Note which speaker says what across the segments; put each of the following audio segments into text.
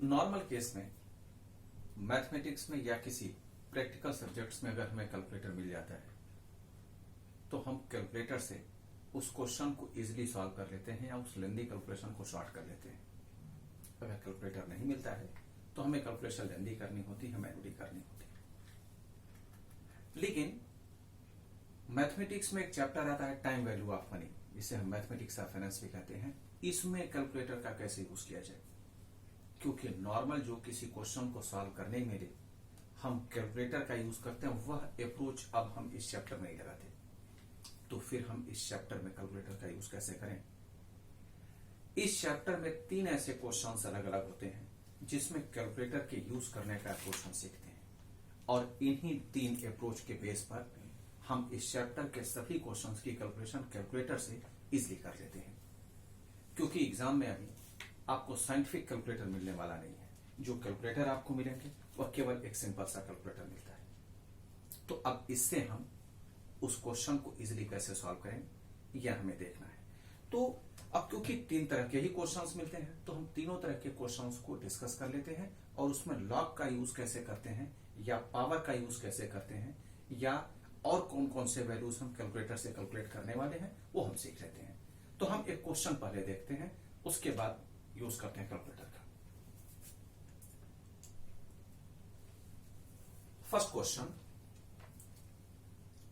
Speaker 1: Normal case में mathematics में या किसी प्रैक्टिकल सब्जेक्ट्स में अगर हमें कैलकुलेटर मिल जाता है तो हम कैलकुलेटर से उस क्वेश्चन को इजीली सॉल्व कर लेते हैं या उस लेंदी कैलकुलेशन को शॉर्ट कर लेते हैं। अगर कैलकुलेटर नहीं मिलता है तो हमें कैलकुलेशन लेंदी करनी होती है, मैनुअली करनी होती है। लेकिन मैथमेटिक्स में एक चैप्टर आता है टाइम वैल्यू ऑफ मनी, जिसे हम मैथमेटिक्स ऑफ फाइनेंस भी कहते हैं। इसमें कैलकुलेटर का कैसे यूज किया जाए, क्योंकि नॉर्मल जो किसी क्वेश्चन को सॉल्व करने में हम कैलकुलेटर का यूज करते हैं, वह अप्रोच अब हम इस चैप्टर में नहीं लगाते। तो फिर हम इस चैप्टर में कैलकुलेटर का यूज कैसे करें? इस चैप्टर में 3 ऐसे क्वेश्चंस अलग अलग होते हैं जिसमें कैलकुलेटर के यूज करने का क्वेश्चन सीखते हैं, और इन्हीं 3 अप्रोच के बेस पर हम इस चैप्टर के सभी क्वेश्चंस की कैलकुलेशन कैलकुलेटर से इजीली कर लेते हैं। क्योंकि एग्जाम में अभी आपको साइंटिफिक कैलकुलेटर मिलने वाला नहीं है। जो कैलकुलेटर आपको मिलेंगे वह केवल एक सिंपल सा कैलकुलेटर मिलता है। तो अब इससे हम उस क्वेश्चन को इजीली कैसे सॉल्व करें यह हमें देखना है। तो अब क्योंकि 3 तरह के ही क्वेश्चंस मिलते हैं तो हम तीनों तरह के क्वेश्चंस को डिस्कस कर लेते हैं, और उसमें लॉग का यूज कैसे करते हैं या पावर का यूज कैसे करते हैं या और कौन कौन से वैल्यूज हम कैलकुलेटर से कैलकुलेट करने वाले हैं वो हम सीख लेते हैं। तो हम एक क्वेश्चन पहले देखते हैं, उसके बाद यूज करते हैं कैलकुलेटर का। First question,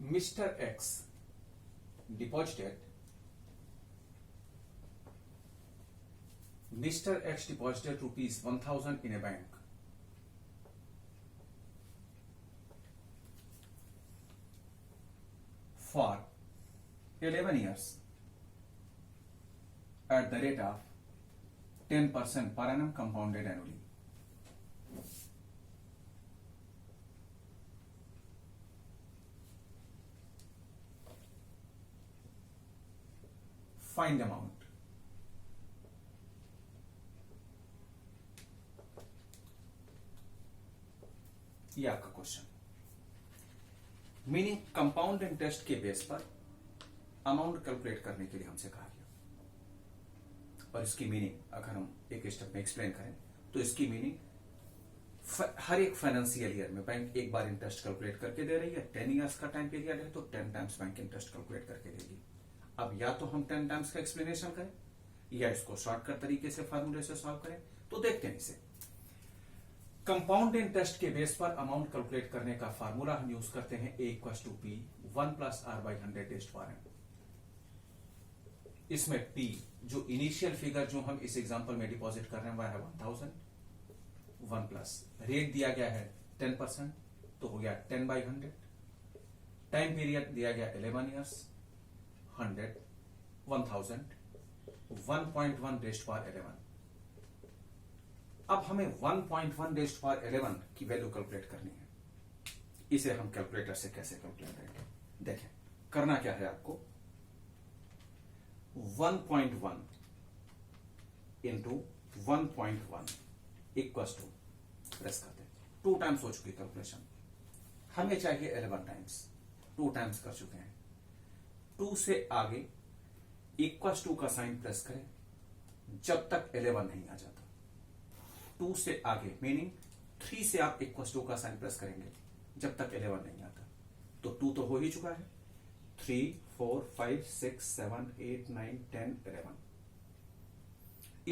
Speaker 1: mister x deposited ₹1000 in a bank for 11 years at the rate of 10% per annum compounded annually. Find the amount. ये आपका क्वेश्चन। मीनिंग कंपाउंड इंटरेस्ट के बेस पर अमाउंट कैलकुलेट करने के लिए हमसे कहा गया, और इसकी मीनिंग अगर हम एक स्टेप में एक्सप्लेन करें तो इसकी मीनिंग हर एक फाइनेंशियल ईयर में बैंक एक बार इंटरेस्ट कैलकुलेट करके दे रही है। 10 इयर्स का टाइम पीरियड है तो 10 टाइम्स बैंक इंटरेस्ट कैलकुलेट करके देगी। अब या तो हम 10 टाइम्स का एक्सप्लेनेशन करें या इसको शॉर्टकट तरीके से फार्मूले से सॉल्व करें। तो देखते हैं इसे। कंपाउंड इंटरेस्ट के बेस पर अमाउंट कैलकुलेट करने का फार्मूला हम यूज करते हैं A = P 1 + R/100 इसमें P जो इनिशियल फिगर जो हम इस एग्जांपल में डिपॉजिट कर रहे हैं वह है 1000, 1 प्लस रेट दिया गया है 10%, तो हो गया 10/100। टाइम पीरियड दिया गया 11 इयर्स, 100, 1000, 1.1 अब हमें 1.1 की वैल्यू कैलकुलेट करनी है। इसे हम कैलकुलेटर से कैसे कैलकुलेट करेंगे? देखें, करना क्या है आपको, 1.1 इंटू 1.1 इक्वल्स टू, प्रेस करते हैं, 2 टाइम्स हो चुकी कैलकुलेशन। हमें चाहिए 11 टाइम्स, 2 टाइम्स कर चुके हैं। 2 से आगे इक्वल्स टू का साइन प्रेस करें जब तक 11 नहीं आ जाता। 2 से आगे मीनिंग 3 से आप इक्वल्स टू का साइन प्रेस करेंगे जब तक 11 नहीं आता। तो 2 तो हो ही चुका है। 3, 4, 5, 6, 7, 8, 9, 10, 11।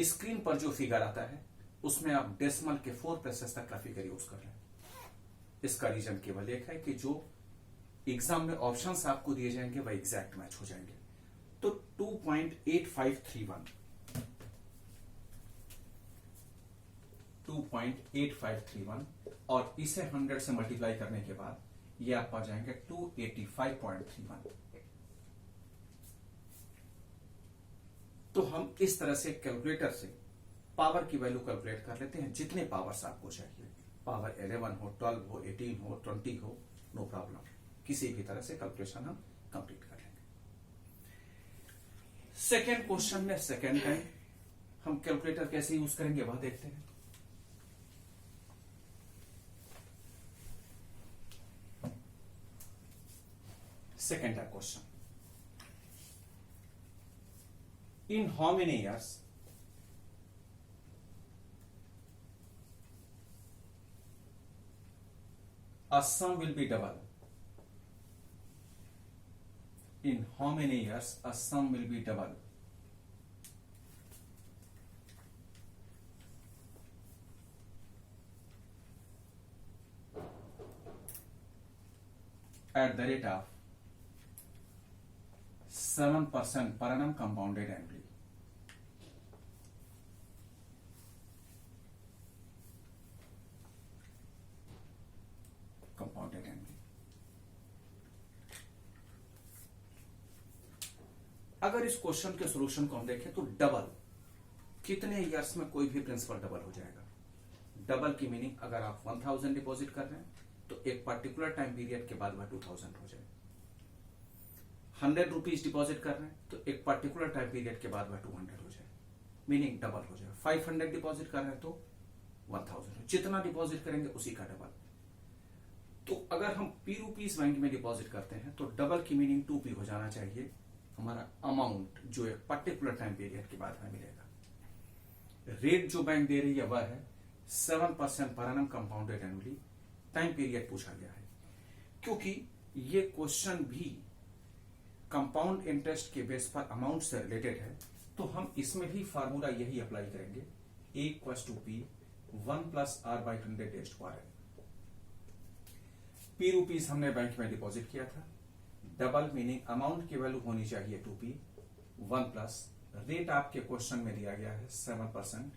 Speaker 1: स्क्रीन पर जो फिगर आता है उसमें आप डेसिमल के 4 प्लेसेस तक का फिगर यूज कर रहे हैं। इसका रीजन केवल एक है कि जो एग्जाम में ऑप्शंस आपको दिए जाएंगे वह एग्जैक्ट मैच हो जाएंगे। तो 2.8531 और इसे 100 से मल्टीप्लाई करने के बाद ये आप पा जाएंगे 285.31। तो हम इस तरह से कैलकुलेटर से पावर की वैल्यू कैलकुलेट कर लेते हैं, जितने पावर्स आपको चाहिए। पावर 11 हो, 12 हो, 18 हो, 20 हो, नो प्रॉब्लम। किसी भी तरह से कैलकुलेशन हम कंप्लीट कर लेंगे। सेकेंड क्वेश्चन में सेकेंड टाइम हम कैलकुलेटर कैसे यूज करेंगे वह देखते हैं। Second question. In how many years a sum will be double. In how many years a sum will be double? At the rate of 7% per annum compounded annually. Compounded annually. अगर इस question के solution को हम देखें तो double कितने years में कोई भी प्रिंसिपल डबल हो जाएगा। डबल की मीनिंग अगर आप 1000 डिपॉजिट कर रहे हैं तो एक पर्टिकुलर टाइम पीरियड के बाद वह 2000 हो जाए। 100 रुपीज डिपॉजिट कर रहे हैं तो एक पर्टिकुलर टाइम पीरियड के बाद वह 200 हो जाए, मीनिंग डबल हो जाए। 500 डिपॉजिट कर रहे हैं तो 1000, जितना डिपॉजिट करेंगे उसी का डबल। तो अगर हम पी रुपीज बैंक में डिपॉजिट करते हैं तो डबल की मीनिंग 2p हो जाना चाहिए हमारा अमाउंट जो एक पर्टिकुलर टाइम पीरियड के बाद हमें मिलेगा। रेट जो बैंक दे रही है वह है 7% पर annum compounded annually. Time period पूछा गया है क्योंकि ये क्वेश्चन भी कंपाउंड इंटरेस्ट के बेस पर अमाउंट से रिलेटेड है, तो हम इसमें भी फार्मूला यही अप्लाई करेंगे, A = P 1 + R/100 P rupees हमने बैंक में डिपॉजिट किया था। डबल मीनिंग अमाउंट की वैल्यू होनी चाहिए 2p 1 प्लस रेट आपके क्वेश्चन में दिया गया है 7%,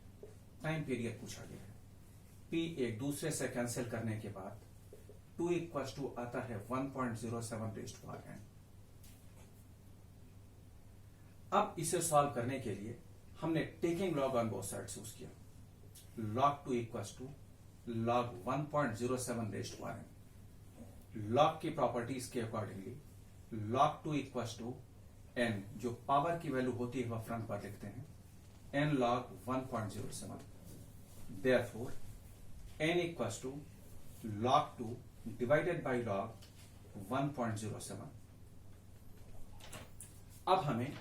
Speaker 1: टाइम पीरियड पूछा गया है। p एक दूसरे से कैंसिल करने के बाद 2 = आता है 1.07 अब इसे सॉल्व करने के लिए हमने taking log on both sides use किया। log 2 = log 1.07 लॉग की प्रॉपर्टीज के अकॉर्डिंगली log 2 = n, जो पावर की वैल्यू होती है वह फ्रंट पर लिखते हैं, n log 1.07। therefore n = log 2 divided by log 1.07। अब हमें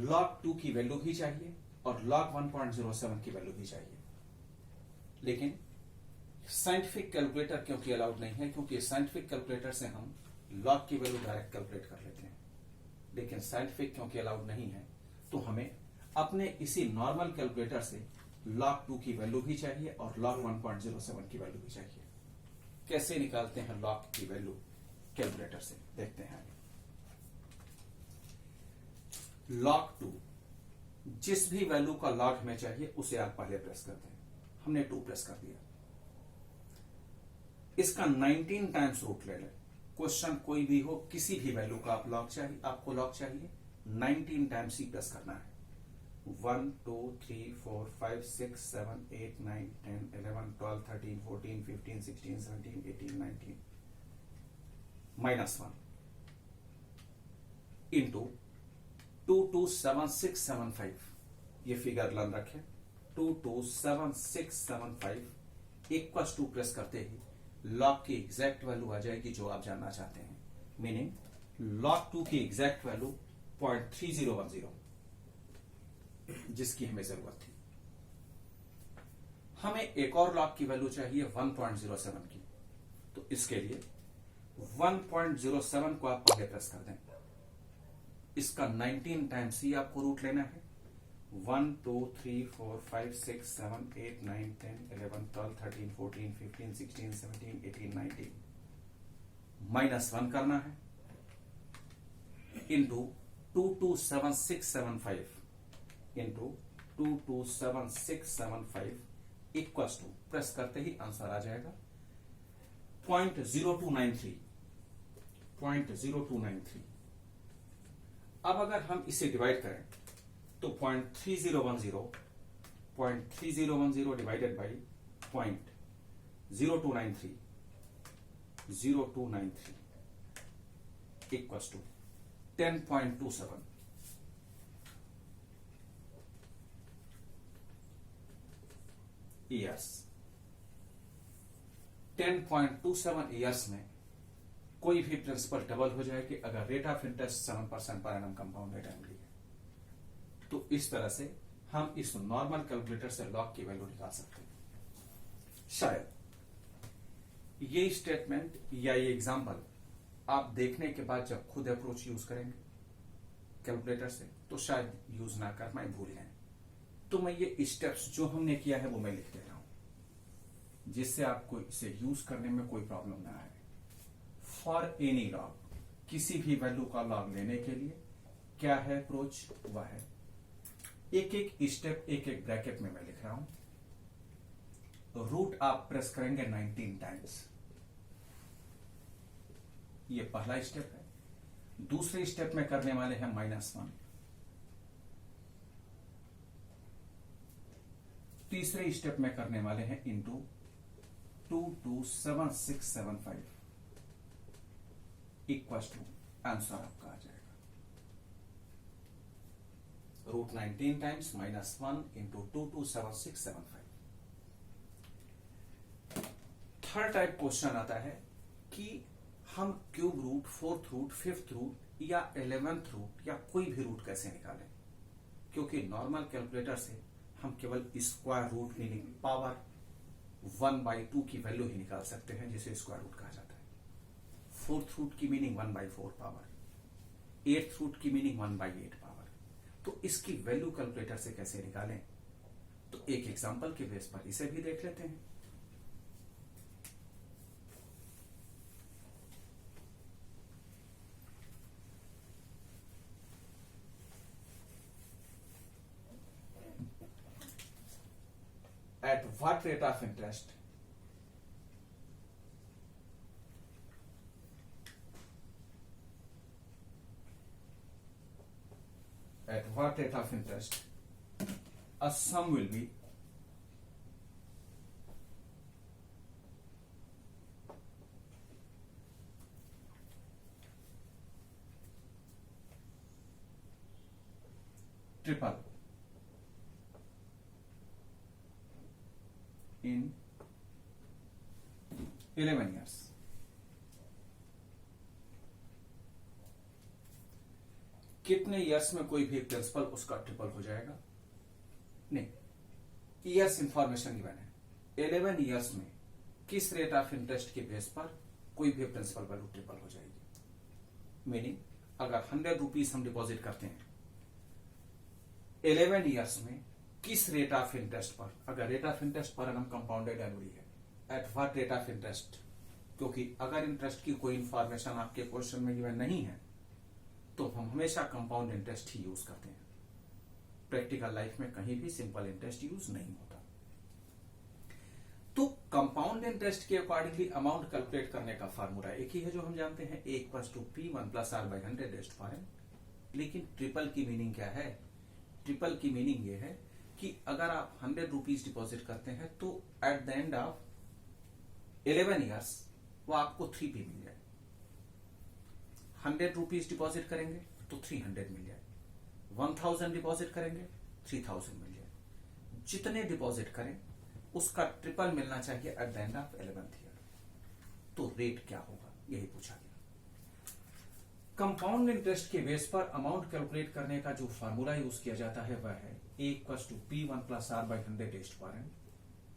Speaker 1: log 2 की वैल्यू भी चाहिए और log 1.07 की वैल्यू भी चाहिए, लेकिन साइंटिफिक कैलकुलेटर क्योंकि अलाउड नहीं है, क्योंकि साइंटिफिक कैलकुलेटर से हम लॉग की वैल्यू डायरेक्ट कैलकुलेट कर लेते हैं, लेकिन साइंटिफिक क्योंकि अलाउड नहीं है तो हमें अपने इसी नॉर्मल कैलकुलेटर से log 2 की वैल्यू भी चाहिए और log 1.07 की वैल्यू भी चाहिए। कैसे निकालते हैं log की वैल्यू कैलकुलेटर से, देखते हैं। log 2 जिस भी वैल्यू का log हमें चाहिए उसे आप पहले प्रेस करते हैं, हमने 2 प्रेस कर दिया। इसका 19 टाइम्स रूट ले लें। क्वेश्चन कोई भी हो, किसी भी वैल्यू का आपको लॉग चाहिए 19 टाइम्स ही प्रेस करना है। 1 2 3 4 5 6 7 8 9 10 11 12 13 14 15 16 17 18 19 -1 इंटू 227675, ये फिगर लन रखें, 227675 इक्वल्स टू प्रेस करते ही log की एग्जैक्ट वैल्यू आ जाएगी जो आप जानना चाहते हैं, मीनिंग log 2 की एग्जैक्ट वैल्यू 0.3010, जिसकी हमें जरूरत थी। हमें एक और log की वैल्यू चाहिए 1.07 की, तो इसके लिए 1.07 को आप पहले प्रेस कर दें। इसका 19 टाइम्स ही आपको रूट लेना है। 1 2 3 4 5 6 7 8 9 10 11 12 13 14 15 16 17 18 19 -1 करना है into 227675 into 227675 equals to, press करते ही आंसर आ जाएगा 0.0293। अब अगर हम इसे डिवाइड करें तो 0.3010 divided by 0.0293 equals to 10.27। Years 10.27 years में कोई भी प्रिंसिपल डबल हो जाएगी अगर रेट ऑफ इंटरेस्ट 7% पर एनम कंपाउंडेड एनुअली है। तो इस तरह से हम इस नॉर्मल कैलकुलेटर से लॉग की वैल्यू निकाल सकते हैं। शायद ये स्टेटमेंट या ये एग्जांपल आप देखने के बाद जब खुद अप्रोच यूज करेंगे कैलकुलेटर से तो शायद यूज ना कर पाए, भूल जाए। तो मैं ये स्टेप्स जो हमने किया है वो मैं लिख दे रहा हूं जिससे आपको इसे यूज करने में कोई प्रॉब्लम ना आए। फॉर एनी लॉग, किसी भी वैल्यू का लॉग लेने के लिए क्या है अप्रोच, वह है एक एक स्टेप एक एक ब्रैकेट में मैं लिख रहा हूं। रूट आप प्रेस करेंगे 19 टाइम्स, ये पहला स्टेप है। दूसरे स्टेप में करने वाले हैं -1, तीसरे स्टेप में करने वाले हैं इंटू 227675 इक्वल्स टू आंसर आपका आ जाएगा √19 times -1 into 227675। Third type question आता है कि हम cube root, fourth root, fifth root या 11th रूट या कोई भी रूट कैसे निकालें, क्योंकि नॉर्मल कैलकुलेटर से हम केवल स्क्वायर रूट मीनिंग पावर 1/2 की वैल्यू ही निकाल सकते हैं जिसे स्क्वायर रूट कहा जाता है। फोर्थ रूट की मीनिंग 1/4 पावर, 8th रूट की मीनिंग 1/8 पावर। तो इसकी वैल्यू कैलकुलेटर से कैसे निकालें, तो एक एग्जांपल के बेस पर इसे भी देख लेते हैं। At what rate of interest a sum will be triple in 11 years। कितने ईयर्स में कोई भी प्रिंसिपल उसका ट्रिपल हो जाएगा? नहीं, ईयर्स इंफॉर्मेशन गिवन है। 11 ईयर्स में किस रेट ऑफ इंटरेस्ट के बेस पर कोई भी प्रिंसिपल वैल्यू ट्रिपल हो जाएगी। मीनिंग अगर 100 रुपीज हम डिपॉजिट करते हैं 11 ईयर्स में किस रेट ऑफ इंटरेस्ट पर, अगर rate of interest per annum compounded annually है, at what rate of interest, क्योंकि अगर इंटरेस्ट की कोई इंफॉर्मेशन आपके क्वेश्चन में गिवन नहीं है तो हम हमेशा कंपाउंड इंटरेस्ट ही यूज करते हैं। प्रैक्टिकल लाइफ में कहीं भी सिंपल इंटरेस्ट यूज नहीं होता। तो कंपाउंड इंटरेस्ट के अकॉर्डिंगली अमाउंट कैलकुलेट करने का फार्मूला एक ही है जो हम जानते हैं, A = P1 + R/100 लेकिन ट्रिपल की मीनिंग क्या है? ट्रिपल की मीनिंग ये है कि अगर आप 100 रुपीज डिपॉजिट करते हैं तो at the end of 11 years वो आपको 3P मिल जाए। 100 रुपीज डिपॉजिट करेंगे तो 300 मिल जाए, 1000 डिपॉजिट करेंगे 3000 मिल जाए। जितने डिपॉजिट करें उसका ट्रिपल मिलना चाहिए at the end of 11th year. तो रेट क्या होगा, यही पूछा गया। कंपाउंड इंटरेस्ट के बेस पर अमाउंट कैलकुलेट करने का जो फार्मूला यूज किया जाता है वह है A = P1 + R/100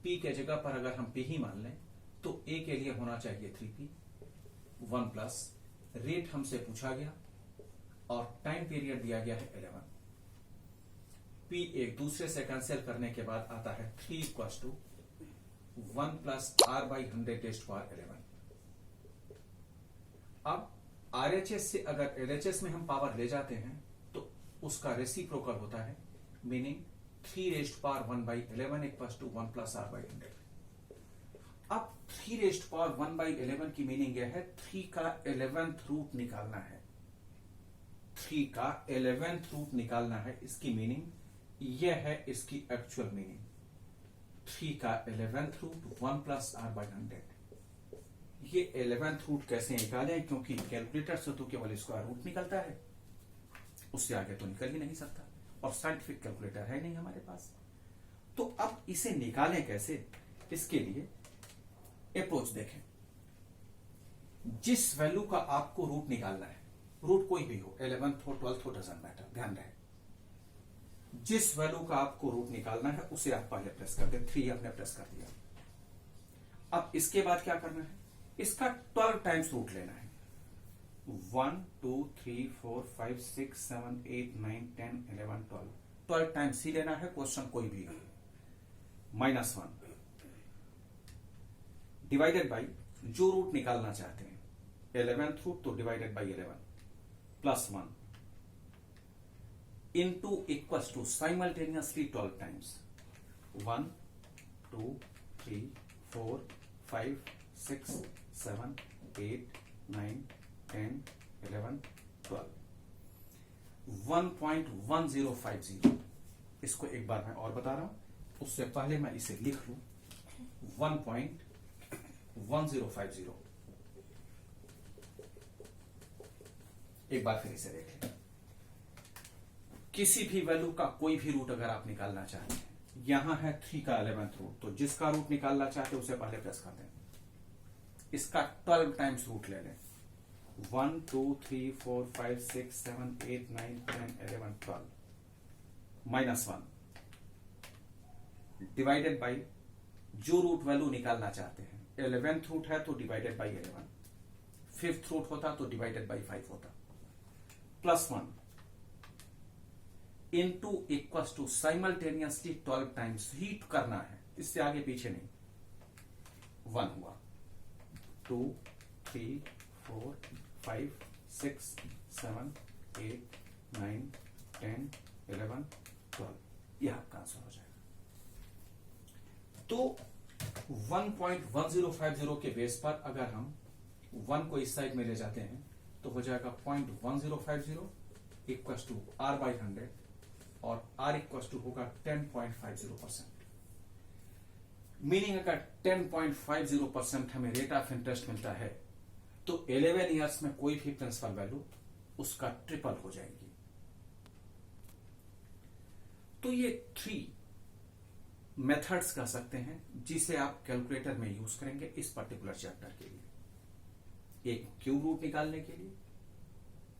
Speaker 1: P के जगह पर अगर हम P ही मान लें तो A के लिए होना चाहिए 3P, 1 प्लस रेट हमसे पूछा गया और टाइम पीरियड दिया गया है 11। P एक दूसरे से कैंसिल करने के बाद आता है 3 = 1 + R/100 अब RHS से अगर LHS में हम पावर ले जाते हैं तो उसका रेसिप्रोकल होता है, मीनिंग 3⁻1/11 = 1 + R/100। अब 3⁻1/11 की मीनिंग यह है 3 का 11th रूट निकालना है। 3 का 11th रूट निकालना है, इसकी मीनिंग यह है, इसकी एक्चुअल मीनिंग 3 का 11th रूट 1 + R/100। ये 11th रूट कैसे निकालें, क्योंकि कैलकुलेटर से तो केवल स्क्वायर रूट निकलता है, उससे आगे तो निकल ही नहीं सकता और साइंटिफिक कैलकुलेटर है नहीं हमारे पास। तो अब इसे निकालें कैसे, इसके लिए अप्रोच देखें। जिस वैल्यू का आपको रूट निकालना है, रूट कोई भी हो, 11th हो 12th हो, डजंट मैटर, ध्यान रहे, जिस वैल्यू का आपको रूट निकालना है उसे आप पहले प्रेस कर दें। 3 आपने प्रेस कर दिया। अब इसके बाद क्या करना है, इसका 12 टाइम्स रूट लेना है। 1 2 3 4 5 6 7 8 9 10 11 12 टाइम्स ही लेना है, क्वेश्चन कोई भी है। -1 डिवाइडेड बाई जो रूट निकालना चाहते हैं 11th रूट, तो divided by 11 +1 into equals to simultaneously 12 times 1 2 3 4 5 6 7 8 9 10 11 12 1.1050। इसको एक बार मैं और बता रहा हूं, उससे पहले मैं इसे लिख लूं। 1.1050। एक बार फिर इसे देख लें। किसी भी वैल्यू का कोई भी रूट अगर आप निकालना चाहते हैं, यहां है 3 का 11th रूट, तो जिसका रूट निकालना चाहते हैं उसे पहले प्रेस कर दें। इसका 12 टाइम्स रूट ले लें। 1 2 3 4 5 6 7 8 9 10 11 12 -1 डिवाइडेड बाई जो रूट वैल्यू निकालना चाहते हैं। 11th रूट है तो डिवाइडेड बाई 11, 5th रूट होता तो डिवाइडेड बाई 5 होता, +1 into equals to simultaneously 12 times hit करना है, इससे आगे पीछे नहीं। 1 हुआ, 2 3 4 5 6 7 8 9 10 11 12, यह आपका आंसर हो जाएगा। तो 1.1050 के बेस पर अगर हम 1 को इस साइड में ले जाते हैं तो हो जाएगा 0.1050 इक्वल्स टू R/100 और R इक्वल्स टू होगा 10.50%। मीनिंग अगर 10.50% हमें रेट ऑफ इंटरेस्ट मिलता है तो 11 ईयर्स में कोई भी प्रिंसिपल वैल्यू उसका ट्रिपल हो जाएगी। तो ये 3 मेथड्स कह सकते हैं जिसे आप कैलकुलेटर में यूज करेंगे इस पर्टिकुलर चैप्टर के लिए। एक क्यूब रूट निकालने के लिए,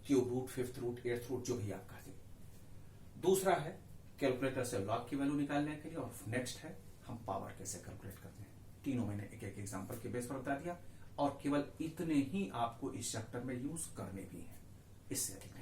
Speaker 1: cube root, 5th root, 8th root, जो भी आप कहते हैं। दूसरा है कैलकुलेटर से लॉग की वैल्यू निकालने के लिए, और नेक्स्ट है हम पावर कैसे कैलकुलेट करते हैं। तीनों मैंने एक एक एग्जांपल के बेस पर बता दिया, और केवल इतने ही आपको इस चैप्टर में यूज करने भी हैं, इससे अधिक